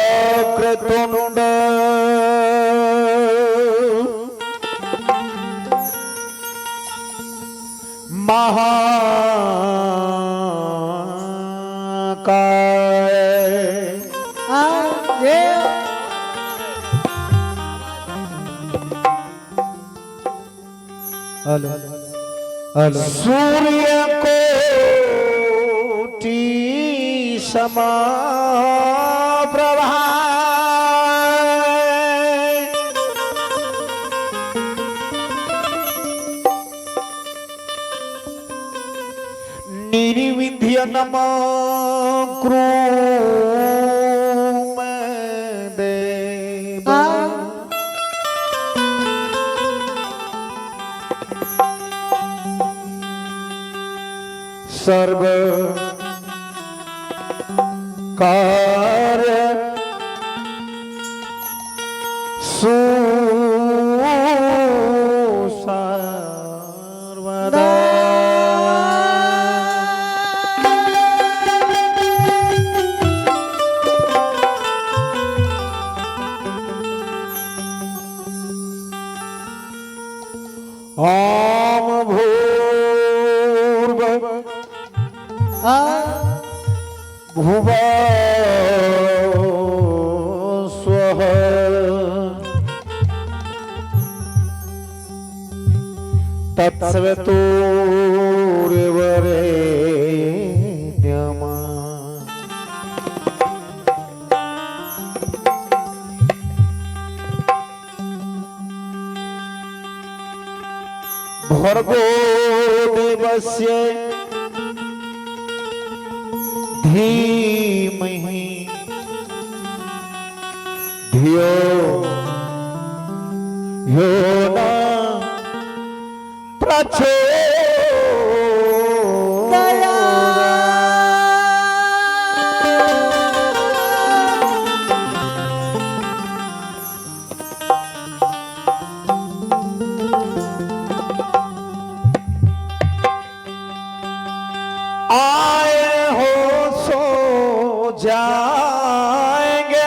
वक्रतुंड महाकाय सूर्य कोटि समप्रभा निर्विध्य नमः देव सर्व कार्य सर्वदा ओम भूर्भुवः भुवः स्वः तत्सवितुर्वरेण्यम् भर्गो देवस्य धीमहि धियो यो न आए हो सो जाएंगे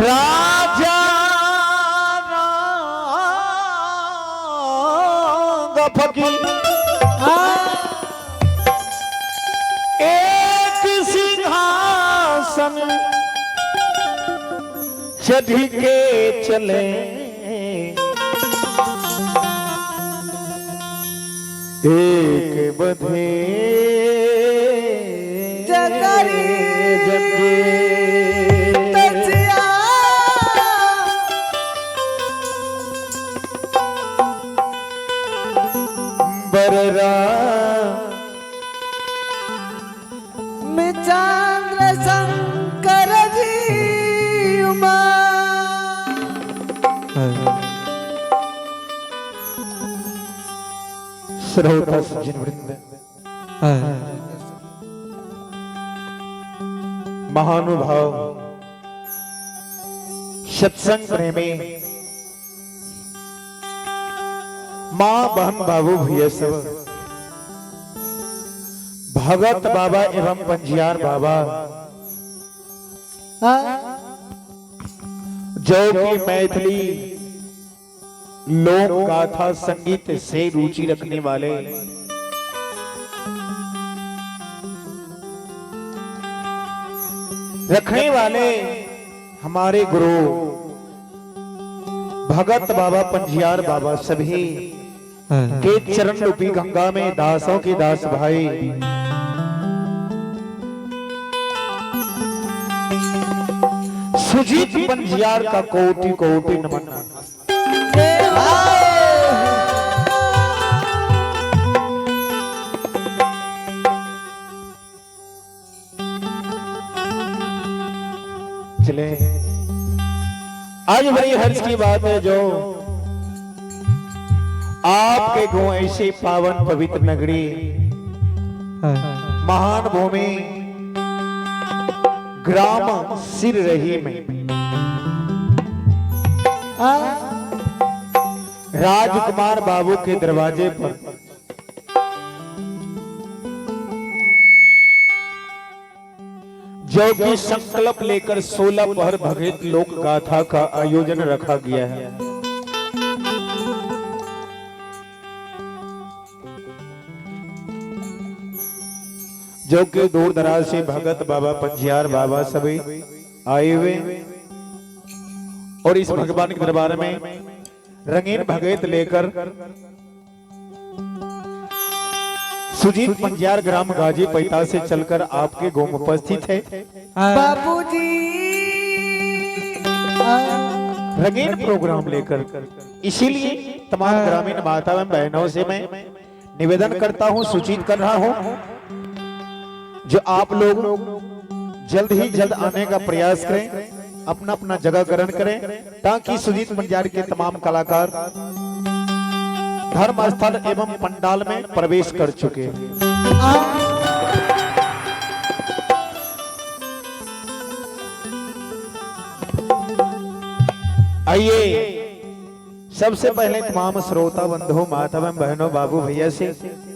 राजा रंग फकीर एक सिंहासन चढ़ के चले एक बधे जगरी जगे तजिया बररा में चंद्र शंकर जी श्रोता सज्जन वृंद, महानुभाव, सत्संग प्रेमी, मां बहन बाबू भैया सब, भगत बाबा एवं पंजियार बाबा जो कि मैथिली लोक गाथा संगीत से रुचि रखने वाले, हमारे गुरु भगत बाबा पंजियार बाबा सभी के चरण रूपी गंगा में दासों के दास भाई सुजीत पंजियार का कोटि कोटि नमन। चले आज बड़ी हर्ष की बात है जो आपके गो ऐसी पावन पवित्र नगरी महान भूमि ग्राम सिर रही में राजकुमार बाबू के दरवाजे पर जो कि संकल्प लेकर 16 पहर भगत लोक गाथा का आयोजन रखा गया है। जो कि दूर दराज से भगत बाबा पंजियार बाबा सभी आए हुए और इस भगवान के दरबार में रंगीन भगत लेकर सुजीत पंजियार ग्राम गाजी पैता से चलकर आपके गोम उपस्थित है। बाबूजी रंगीन प्रोग्राम लेकर, इसीलिए तमाम ग्रामीण माता एवं बहनों से मैं निवेदन करता हूं, सूचित कर रहा हूं जो आप लोग जल्द ही जल्द आने का प्रयास करें, अपना अपना जगह ग्रहण करें ताकि सुजीत पंजियार के तमाम कलाकार धर्म स्थल एवं पंडाल में प्रवेश कर चुके हैं। आइए सबसे पहले तमाम श्रोता बंधु माता एवं बहनों बाबू भैया से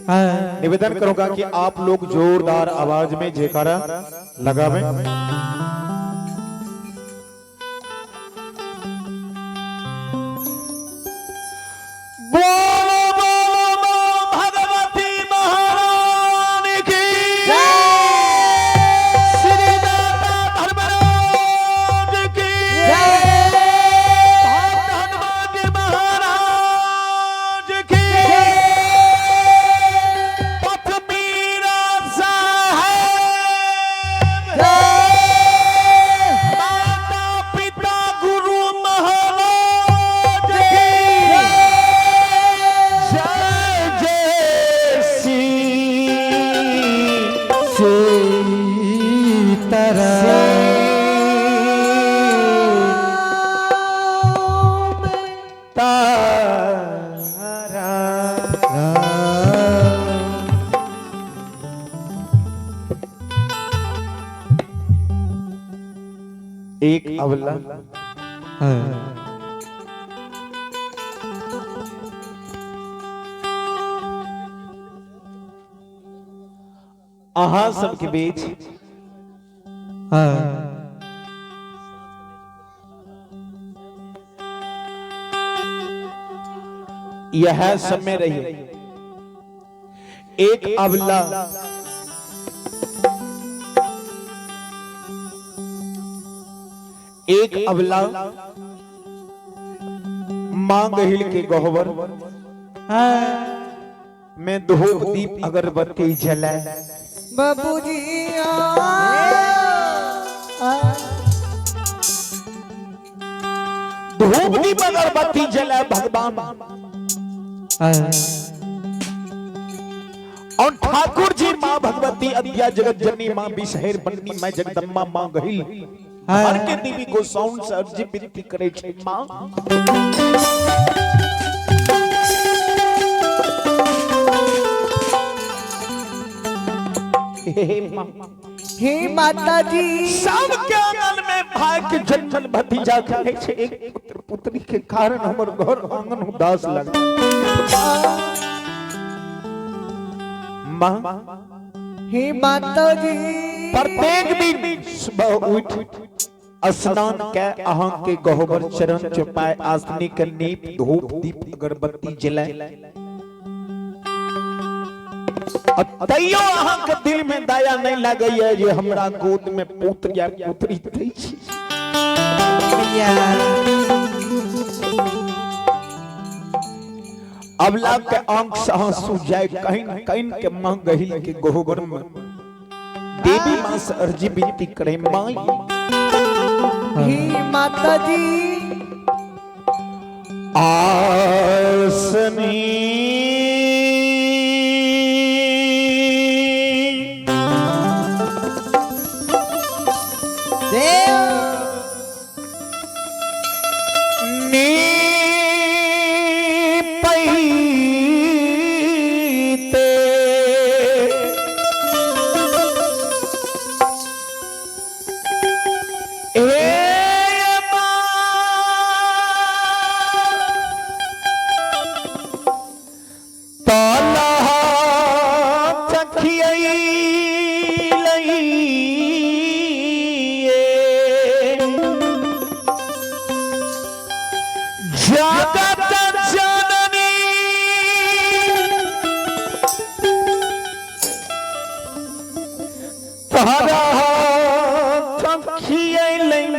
निवेदन करूंगा कि आप लोग जोरदार आवाज में जयकारा लगावें। एक अवला आहा सबके बीच यह समय रही एक अवला एक अबला मांग हिल के गहवर में धूप दीप अगरबत्ती जलाए बाबूजी धूप दीप अगरबत्ती जलाए भगवान और ठाकुर जी माँ भगवती अद्या जगत जननी माँ बिसहेर बननी मैं जगदम्बा माँ गहिल हर के देवी को साउंड से अर्जी विनती करे छे माँ। हे माँ, हे माता जी सबके आंगन में भाई के जन्मन भतीजा के छे एक पुत्र पुत्री के कारण हमर घर आंगन उदास लगा। माँ, हे माता जी प्रत्येक दिन सुबह उठ स्नान के अहाँ के गहबर चरण चुपाए आसनी के नीप धूप दीप अगरबत्ती जलाए तैयो अहाँ के दिल में दया नहीं लगे है जे हमरा गोद में पुत्र या पुत्री दै छी। अबला के आंख से आंसू जाए कहीं कहीं के मां गहिल के गोबर में देवी मां से अर्जी विनती करे माई हे माता जी आसनी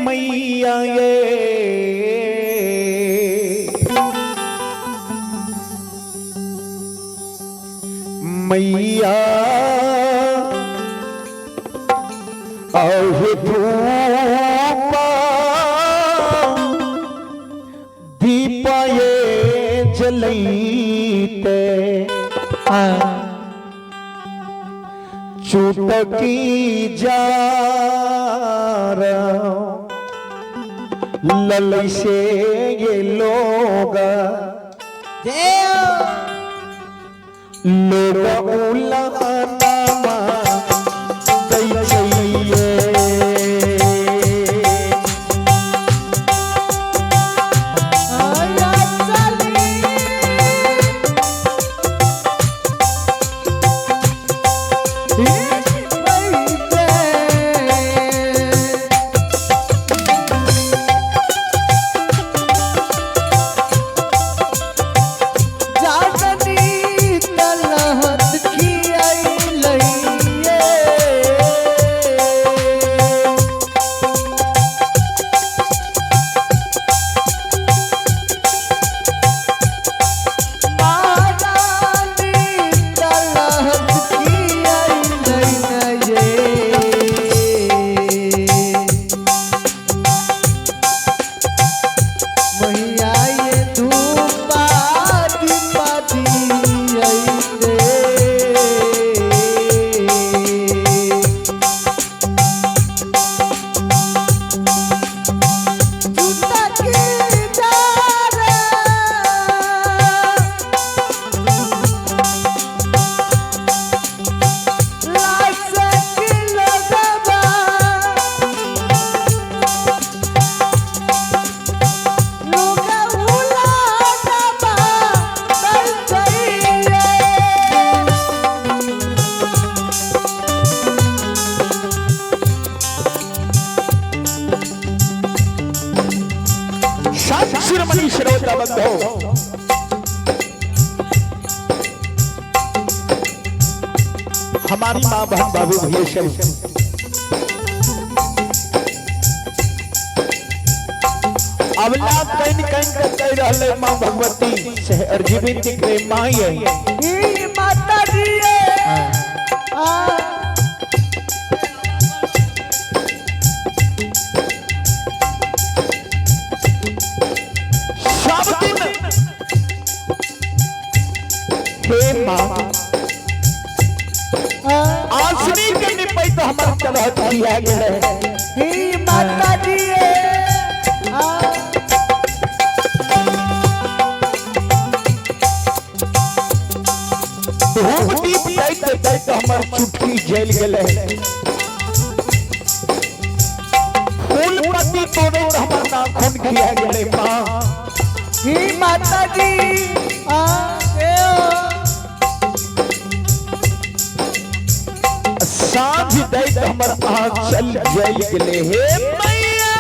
मैया मैया दीपा ये जलते चुटकी जा लल से ये लोग उलाना गई चाहिए शिरोमणि श्रोता बंधो हमारी माँ बहन बाबू भैया सब अबला कहीं कहीं कह रहे माँ भगवती से अर्जी विनती करे माँ ये माता जी आसनी के निपै तो हमार तरह दिया गया हे माता जी धूप दीप दैत दैत हमर चुटकी जल गेले फूल पत्ती तोड़े हमर नाखून खिया गेले मां हे माता जी साँझ दैत हमर आंचल जल गेले हे मैया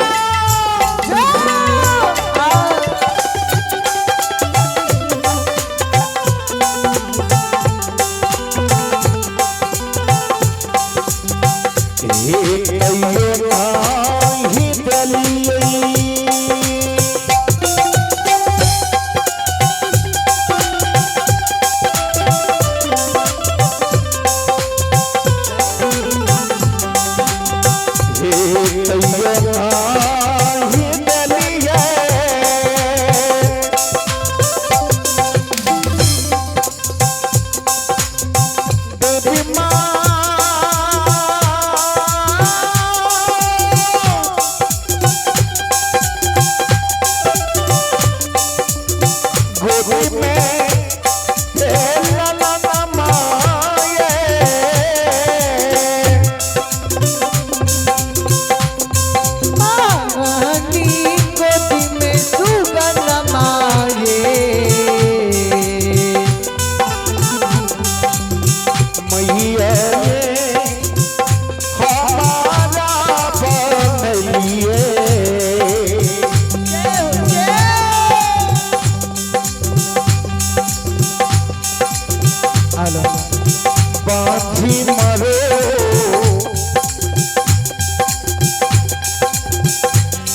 बाँधी मरो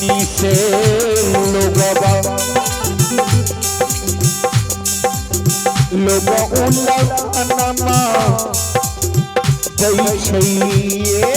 नीचे लोगवा उलगनमा दै छैये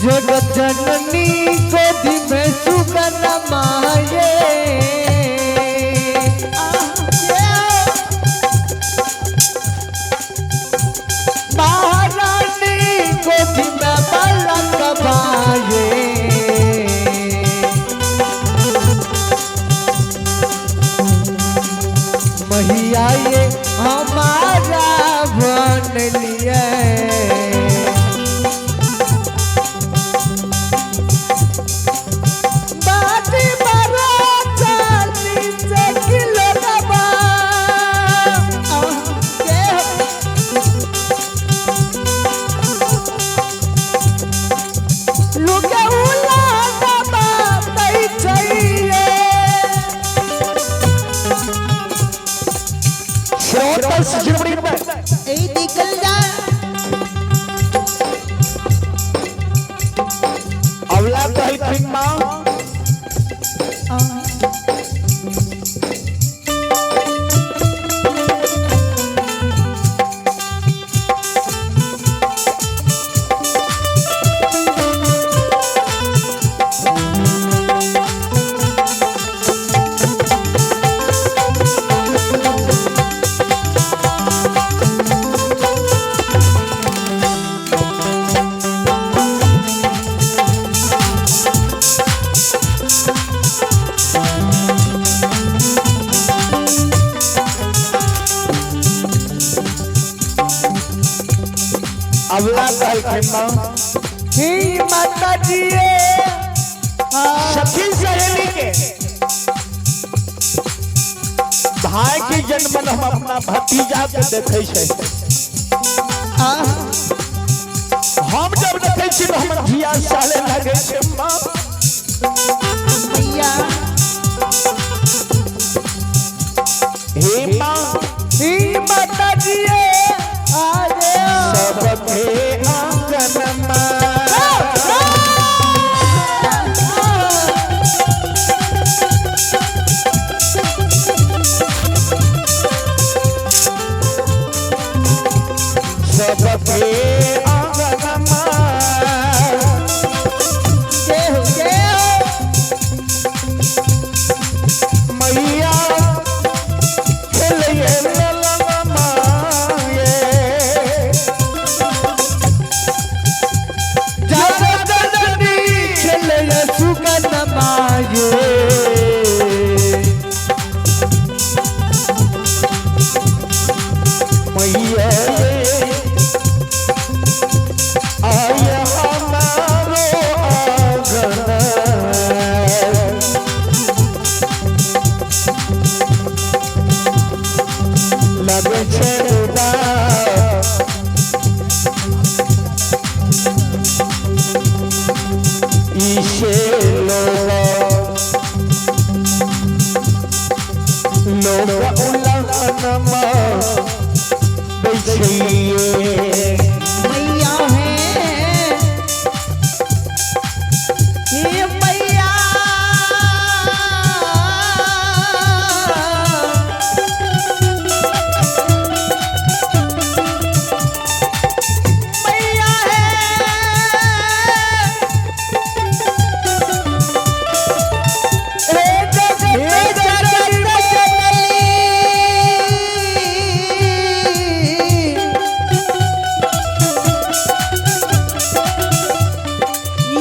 जगत जननी गोदी में सुगन माये महारानी गोदी में बालक भाये मैया ये हमारा बन लिए बाजी बड़ा चल छे माँ हे माता जी सखी सहेली के भाई के जन्म हम अपना भतीजा के देखे छे हम जब देखे छी तो हमर धिया साले लगे छे माँ मैया हे माँ हे माता जी सबके आंगन में सबके आंगन में मैया खेलिए ललन माये जननी खेले सुगन माये मैया आया हमारो आंगन लगे छेड़ा इसे लोग उल्लंघन में बैठिए मैया है हे मैया मैया है हे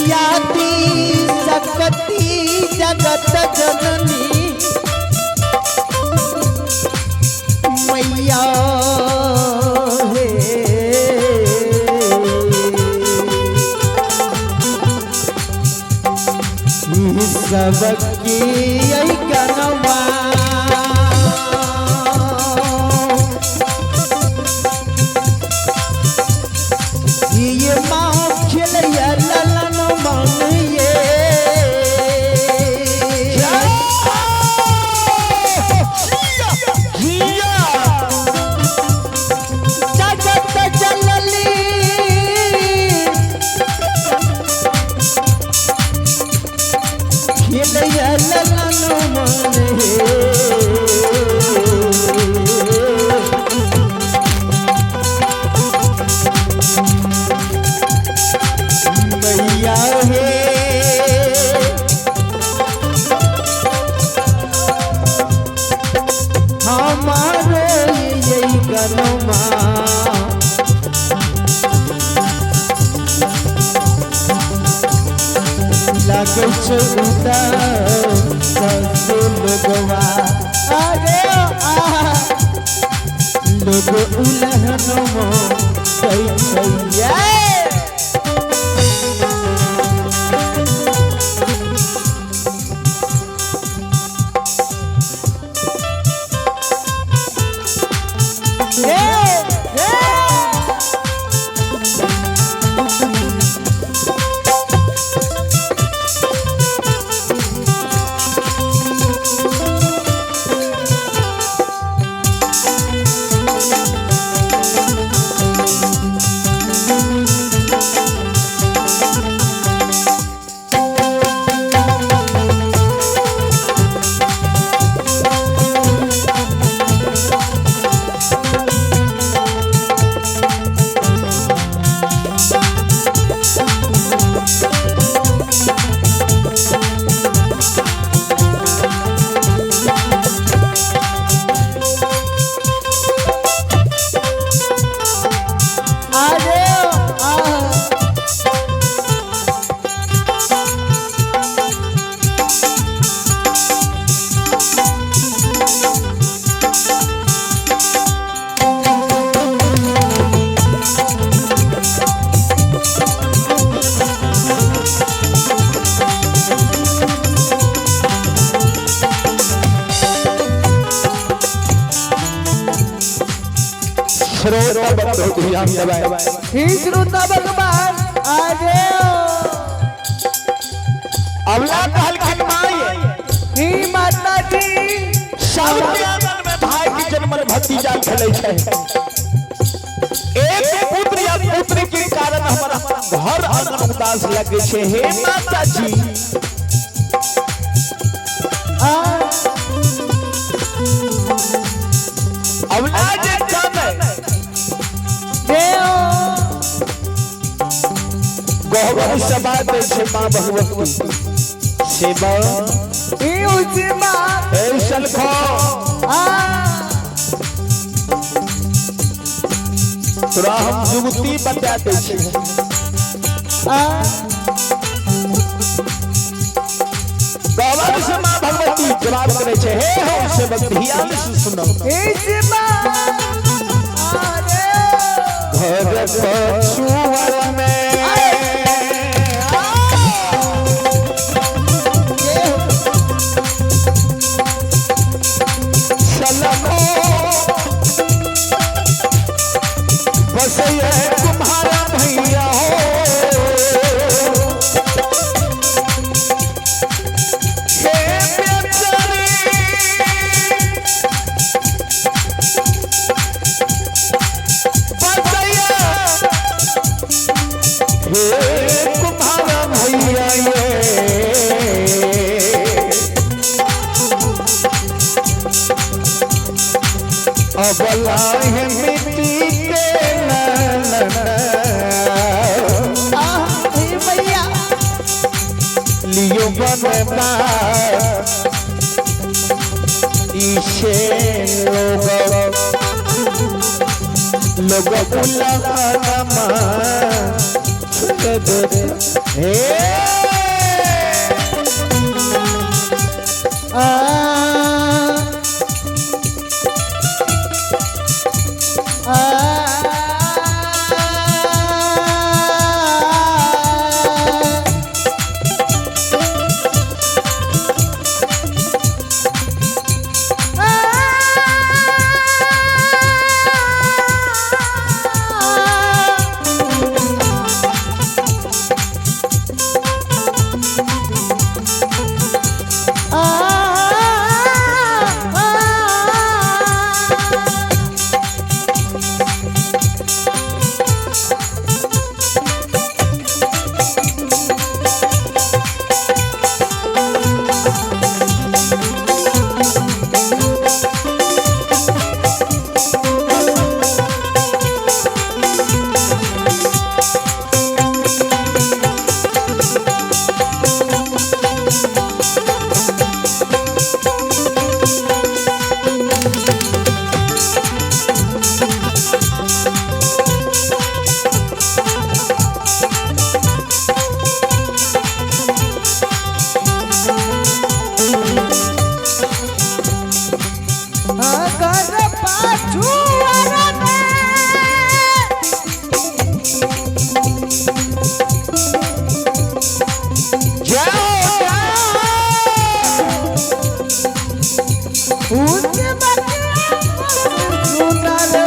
याति सकती जगत जननी मैया हे सबकी गनवा ये माँ खेलिया ललन मन ये जगत जननी खेलिया ललन मन मैया हे हमारे यही गनमा लगे छे लोगवा अरे लोग उलहन श्रोता बंधु ध्यान दबाए। ही श्रोता भगवान आगे अवला कहल के माई ही माता जी सब आंगन में भाई की जन्मन भतीजा खेले छै। एक पुत्र या पुत्री के कारण हमारा घर आंगन उदास लगे छे। हे माता जी औलाद कम गहवर सभा दे छे मां भगवती सेवा ही उसी मां ऐसल खो तोरा हम जुगती बता दे छे। गहवर से मां भगवती जवाब करे छे। हे हो से ध्यान से सुनो। ही मां घर पछुआ में बस ये तुम्हारा भैया हो। हे बेचारी बसैया हे तुम्हारा भैया ये अबला है मिट्टी लियो बनना इसे लोग बुलाना हे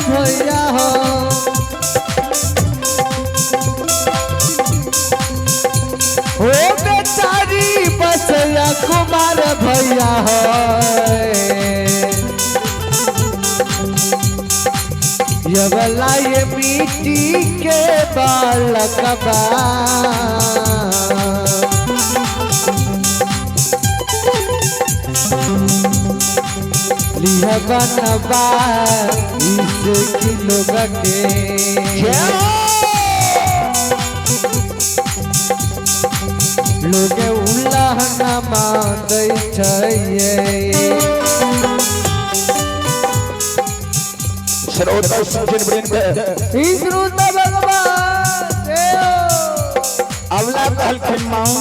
भैया हो बेचारी बसैया कुमार भैया हो ये वाला ये मिट्टी के बालकबा लिया बनवा इस किलो गटे लोग उल्लाहना मादै छै। श्रोता सुजन वृंद ही श्रोता भगवान अवला कहलखिन मां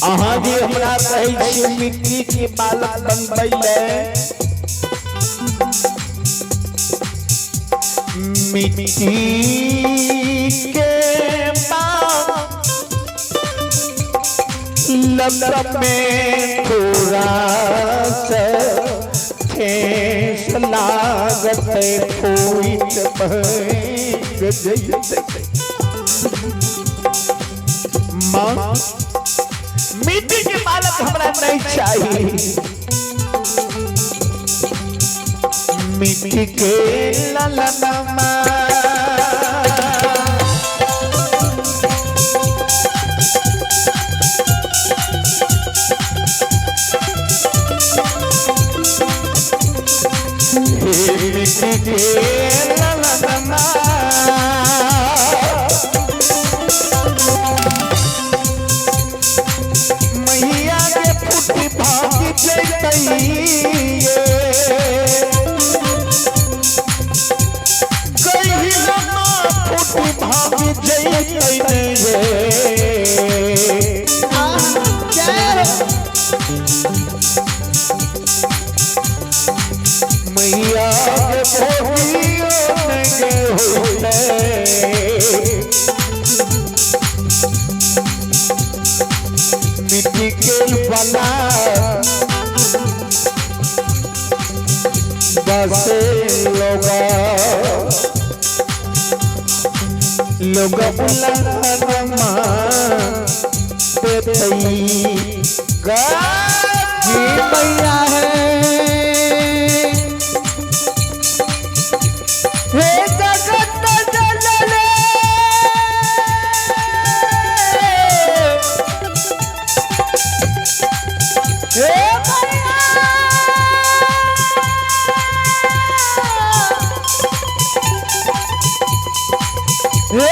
अहाँ जे हमरा कहै छी मिट्टी के बालक बनबै ले मिट्टी के लब में थोड़ा सा ठेस लागत खोइत भंग जैसे माँ मिट्टी के बालक हमरा नहीं चाहिए मिट्टी के ललनमा मिट्टी के ललनमा मैया के फूटी भागी जैतैये भाभी जय मैया मिट्टी के बना बसे लोगा लोग बुलनमा मैया है हे जगत जननी हे मैया हे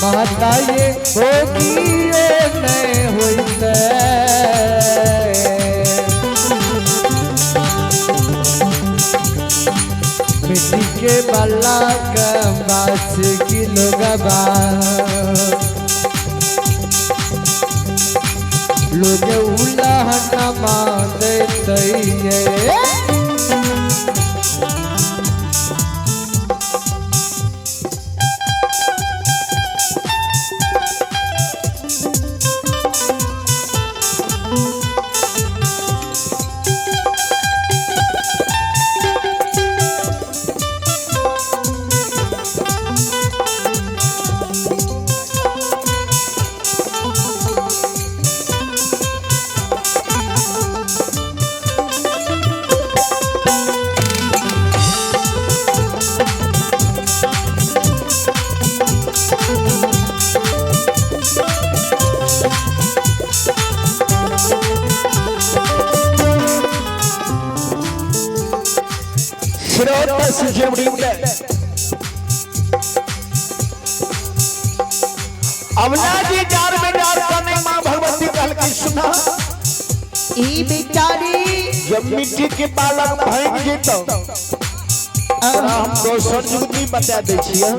माता ये होगी नहीं होते मिट्टी के बल्ला का बास किलो गबा लोग उल्लाहना मानते तैये अवला जी जार में जार करने माँ भगवती कहल की सुना ई बेचारी जब मिट्टी के बालक भाग जेतो हम दोसर जुगती बता दे छियै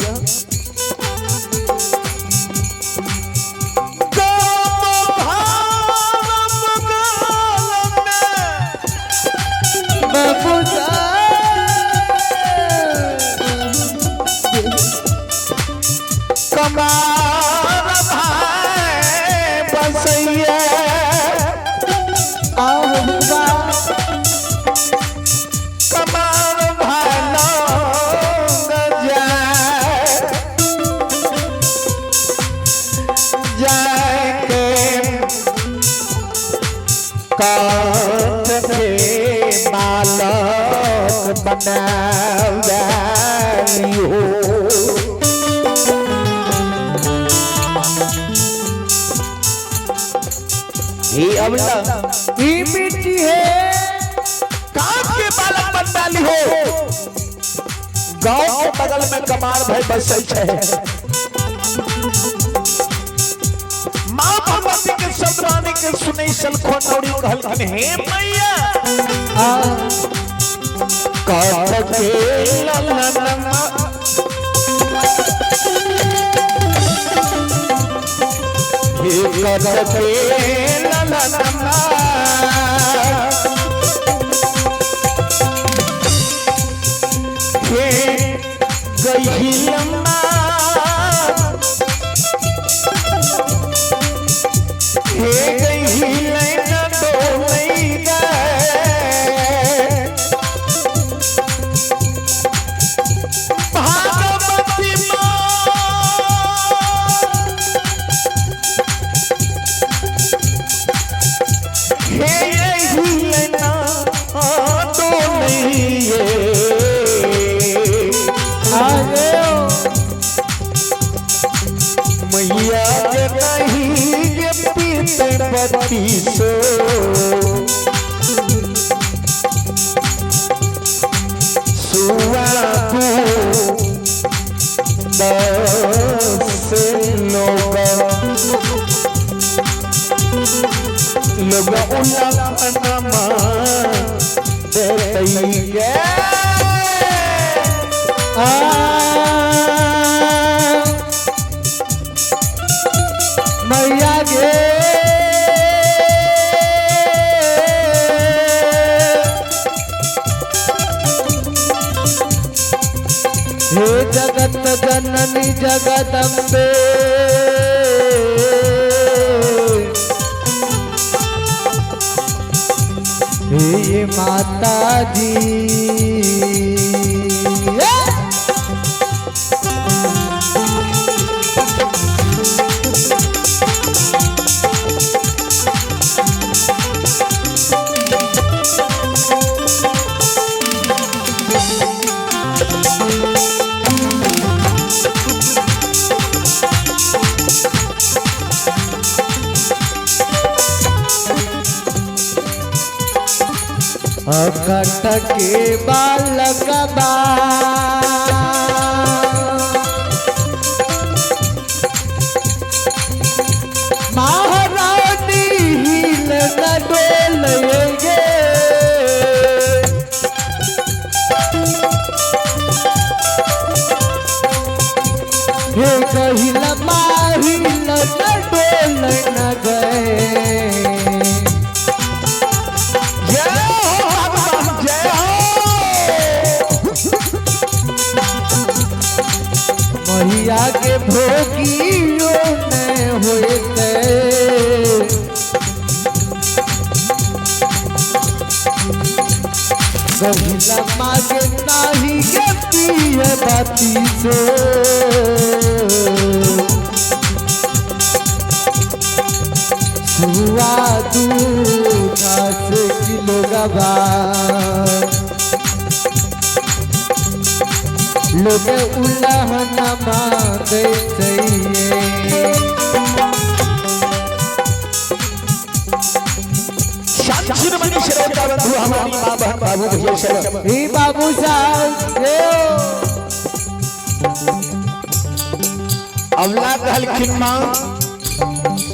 अवला ई मिट्टी है काट के बालक बन डाली हो गांव के बगल में कमार भाई बसै छै मां भगवती के शब्द वाणी के सुनै सल खोटौड़ी कहलखिन हे मैया काट के ललनमा हे काट के ललनमा हे गइलम्मा हे गइलैना डोलै भागवती मैया के नहीं के पीते पति सो सुआ तू बस लोग उला नमा देतई गे मैया गे हे जगत जननी जगदम्बे हे माता दी अकट के बालक बा महारानी हिल न डोलेंगे हे कहिल माहिल न डोल न गए मैया के भोगियों में होते गहिला मागे नाही के पिए बाती सो सुआ दूधा से किलो गवा लोग उल्लाहना मांगे चाहिए शांतिन मनी श्रोता बंधु हमारी मां बहन बाबू भैया शरण हे बाबू साहब अवला कहलखिन मां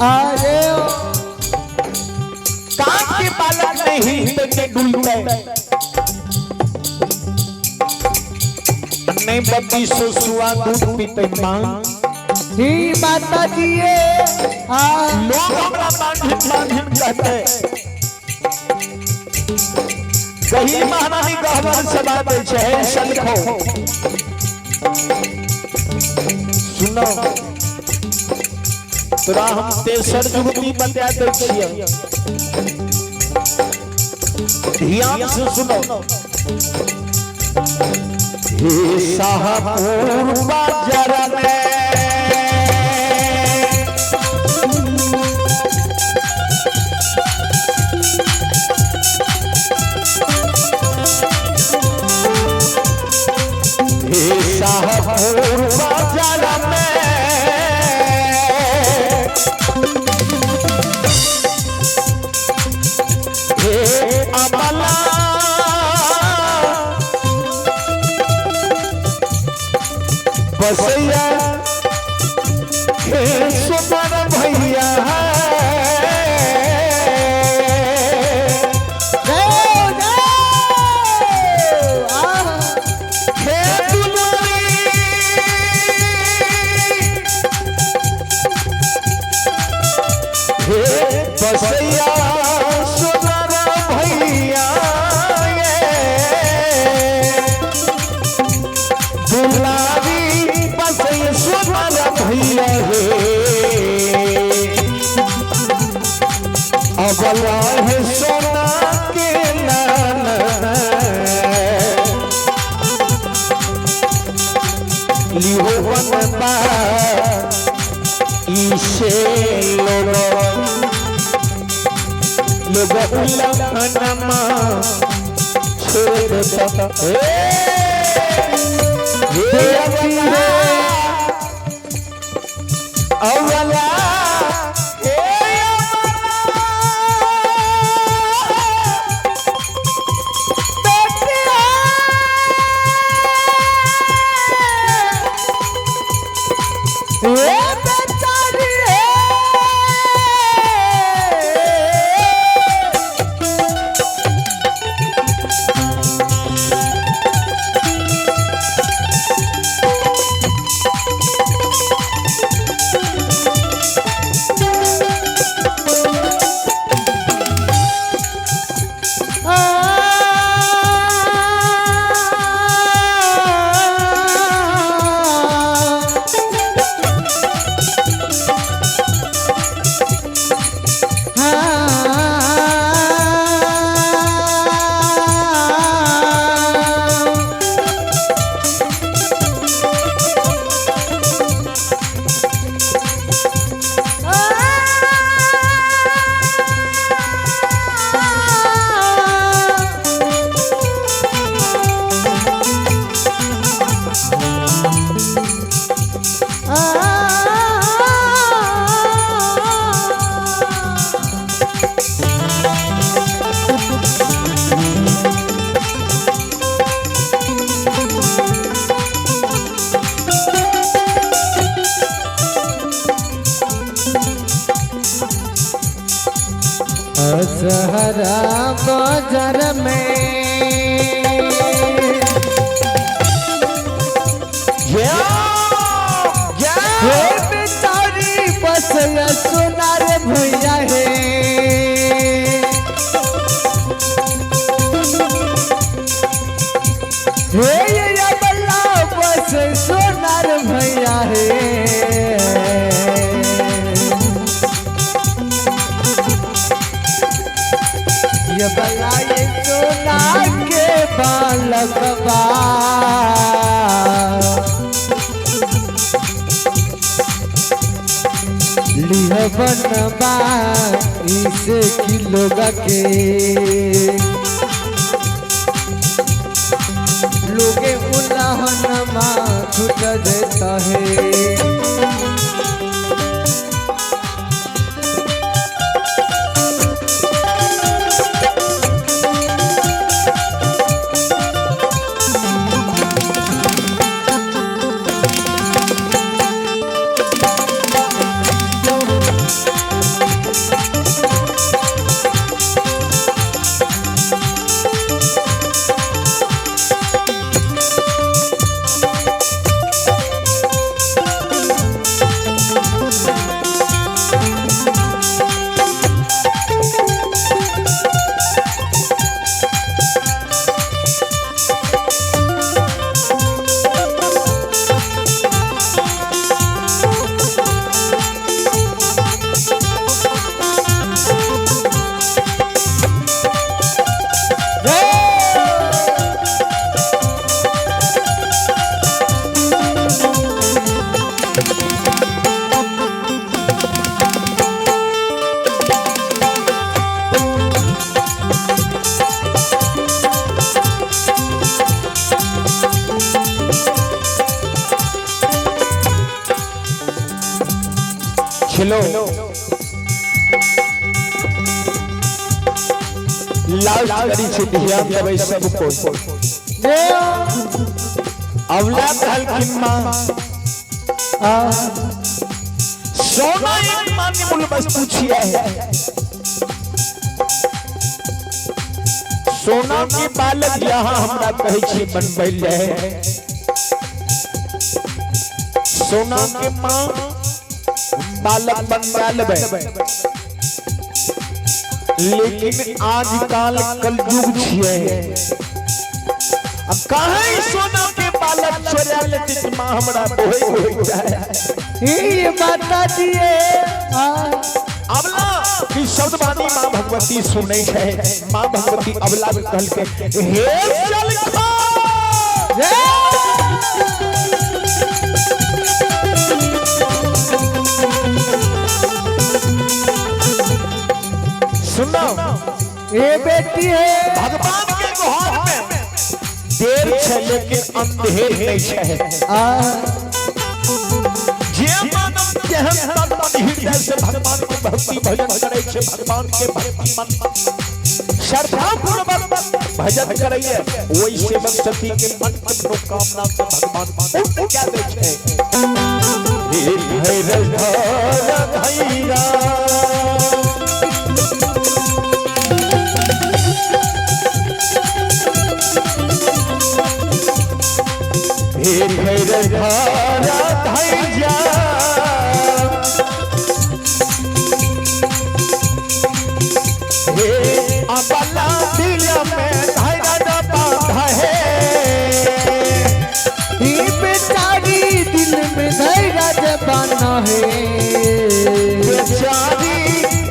अरे कान के बालक नहीं हिंदे डुलते नहीं बत्ती सो सुआ दूध पीते मां ही माता जी लोग हमरा बांधिन कहते कही महारानी गहवर सभा दे छे सलखो सुनो तोरा हम तेसर जुगती बता दे छियै ध्यान से सुनो हे शाहपुर बाजार में शाहपुर बाजार में हे अबला बसैया हे सुमन भैया बसैया सुनर भैया दुलारी बसैया सुनर भैया हे अबला है सोना के नाना लिहो बनबा इसे लोग उल्लंघनमा छोड़ देता अवला असहरा बाजार में बेचारी बसैया सुनार भैया हे ये बल्ला बस सुनार भैया हे ये बलाए सोना के बालकबा लिह बनबा इसे किलो के लोगे उल्लाहनमा छूट देता है लास्ट करी छे ध्यान देबै सब कोई अवला कहलखिन मां सोना एक मान्यमुल वस्तु छियै सोना के बालक यहाँ हमरा कहै छी बनबै ले सोना के मां बालक बनवा लेबै लेकिन आजकल कलयुग छियै अब कहीं सोना के बालक चोरा लेते कि मां हमरा बोहे हो जाए ये बता दिए अबला की शब्द बानी मां भगवती सुनै छै मां भगवती अबला के कहल के हे चल खा सुनो ये बेटी है भगवान के घर में देर छै लेकिन अंधेर नहीं छै जे मानव जेहन तन मन हृदय से भगवान के भक्ति भजन करे छै भगवान के भक्ति मन श्रद्धा पूर्वक भजन करैए ओई सेवक सती के मन के मनोकामना से भगवान पूर्ण क्या दै छै हे भैरव धैरा हे भैरव धारा धैर्या हे अबला दिल में धैर्य न बांधा है ये बेचारी दिल में धैर्य जबाना है बेचारी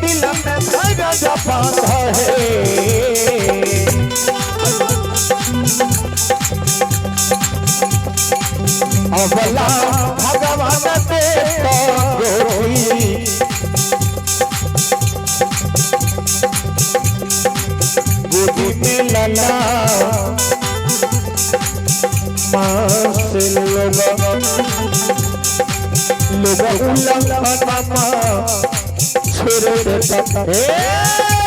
दिल में धैर्य न बांधा है अबला भगवान देता गोरी गोदी में लला माँ से लोगा उल्लंघना छोड़ देता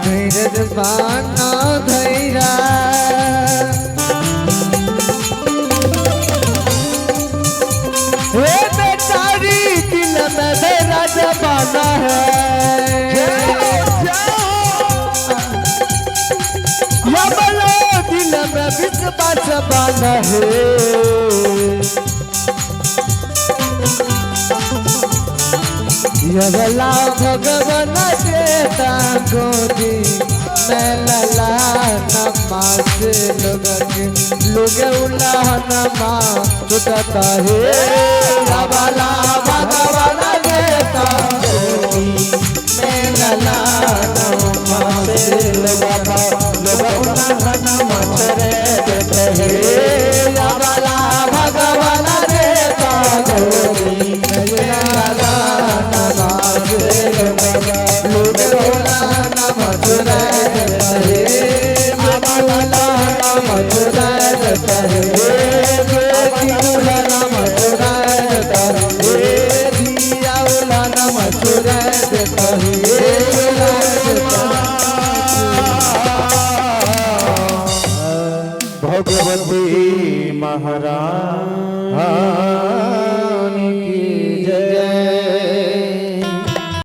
धैर्य बाना धैरा हे बेचारी दिल में धैर्य जबाना है या बोलो दिल में विश्वास जबाना है यवला भगवान देता गोदी मैं लला नमाज लोग उल्लाह नमा चुटता है यवला भगवान देता गोदी मैं लला नमाज लोग उल्लाह नमा देते हैं यवला भगवान देता गोदी है उलाना मचुरा देता है दिया उलाना मचुरा देता भगवती महाराज